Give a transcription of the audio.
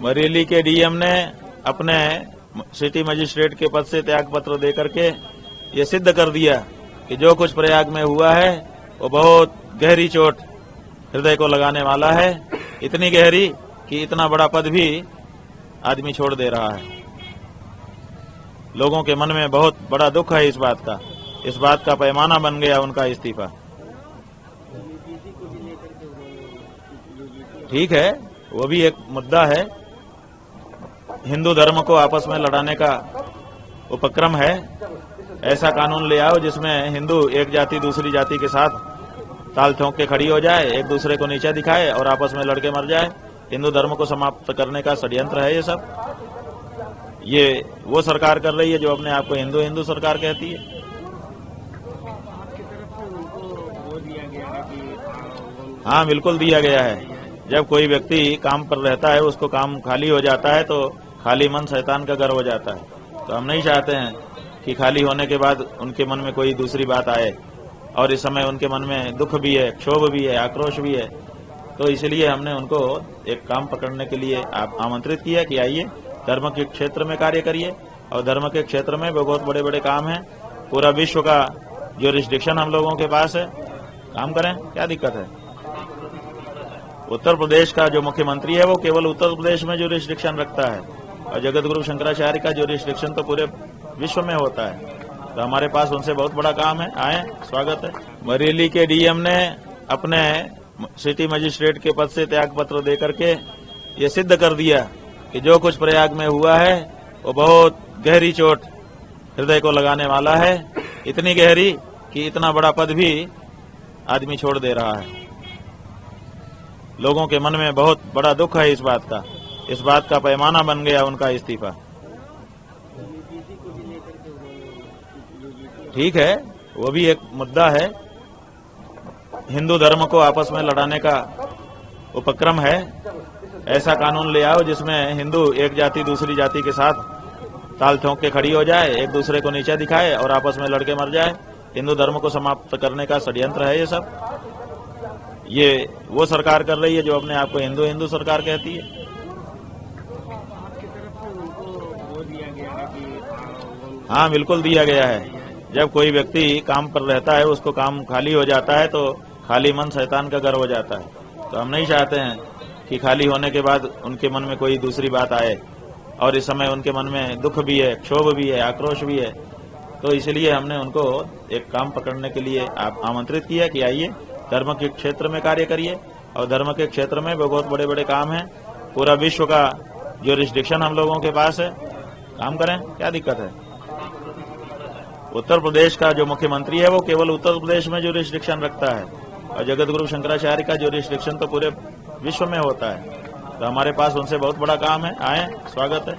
बरेली के डीएम ने अपने सिटी मजिस्ट्रेट के पद से त्याग पत्र देकर के ये सिद्ध कर दिया कि जो कुछ प्रयाग में हुआ है वो बहुत गहरी चोट हृदय को लगाने वाला है। इतनी गहरी कि इतना बड़ा पद भी आदमी छोड़ दे रहा है। लोगों के मन में बहुत बड़ा दुख है इस बात का पैमाना बन गया उनका इस्तीफा। ठीक है, वो भी एक मुद्दा है। हिंदू धर्म को आपस में लड़ाने का उपक्रम है। ऐसा कानून ले आओ जिसमें हिंदू एक जाति दूसरी जाति के साथ ताल ठोंक के खड़ी हो जाए, एक दूसरे को नीचा दिखाए और आपस में लड़के मर जाए। हिंदू धर्म को समाप्त करने का षड्यंत्र है ये सब। ये वो सरकार कर रही है जो अपने आप को हिंदू हिंदू सरकार कहती है। हाँ, बिल्कुल दिया गया है। जब कोई व्यक्ति काम पर रहता है, उसको काम खाली हो जाता है तो खाली मन शैतान का घर हो जाता है। तो हम नहीं चाहते हैं कि खाली होने के बाद उनके मन में कोई दूसरी बात आए, और इस समय उनके मन में दुख भी है, क्षोभ भी है, आक्रोश भी है। तो इसलिए हमने उनको एक काम पकड़ने के लिए आमंत्रित किया कि आइए धर्म के क्षेत्र में कार्य करिए। और धर्म के क्षेत्र में बहुत बड़े बड़े काम हैं। पूरा विश्व का ज्यूरिसडिक्शन हम लोगों के पास है, काम करें, क्या दिक्कत है। उत्तर प्रदेश का जो मुख्यमंत्री है वो केवल उत्तर प्रदेश में ज्यूरिसडिक्शन रखता है, और जगत गुरु शंकराचार्य का ज्यूरिसडिक्शन तो पूरे विश्व में होता है। तो हमारे पास उनसे बहुत बड़ा काम है, आए, स्वागत है। बरेली के डीएम ने अपने सिटी मजिस्ट्रेट के पद से त्याग पत्र देकर के ये सिद्ध कर दिया कि जो कुछ प्रयाग में हुआ है वो बहुत गहरी चोट हृदय को लगाने वाला है। इतनी गहरी कि इतना बड़ा पद भी आदमी छोड़ दे रहा है। लोगों के मन में बहुत बड़ा दुख है इस बात का पैमाना बन गया उनका इस्तीफा। ठीक है, वो भी एक मुद्दा है। हिंदू धर्म को आपस में लड़ाने का उपक्रम है। ऐसा कानून ले आओ जिसमें हिंदू एक जाति दूसरी जाति के साथ ताल ठोंक के खड़ी हो जाए, एक दूसरे को नीचा दिखाए और आपस में लड़के मर जाए। हिंदू धर्म को समाप्त करने का षड्यंत्र है ये सब। ये वो सरकार कर रही है जो अपने आप को हिंदू हिंदू सरकार कहती है। हाँ, बिल्कुल दिया गया है। जब कोई व्यक्ति काम पर रहता है, उसको काम खाली हो जाता है तो खाली मन शैतान का घर हो जाता है। तो हम नहीं चाहते हैं कि खाली होने के बाद उनके मन में कोई दूसरी बात आए, और इस समय उनके मन में दुख भी है, क्षोभ भी है, आक्रोश भी है। तो इसलिए हमने उनको एक काम पकड़ने के लिए आमंत्रित किया कि आइए धर्म के क्षेत्र में कार्य करिए। और धर्म के क्षेत्र में बहुत बड़े बड़े काम हैं। पूरा विश्व का ज्यूरिसडिक्शन हम लोगों के पास है, काम करें, क्या दिक्कत है। उत्तर प्रदेश का जो मुख्यमंत्री है वो केवल उत्तर प्रदेश में ज्यूरिसडिक्शन रखता है, और जगत गुरु शंकराचार्य का ज्यूरिसडिक्शन तो पूरे विश्व में होता है। तो हमारे पास उनसे बहुत बड़ा काम है, आए, स्वागत है।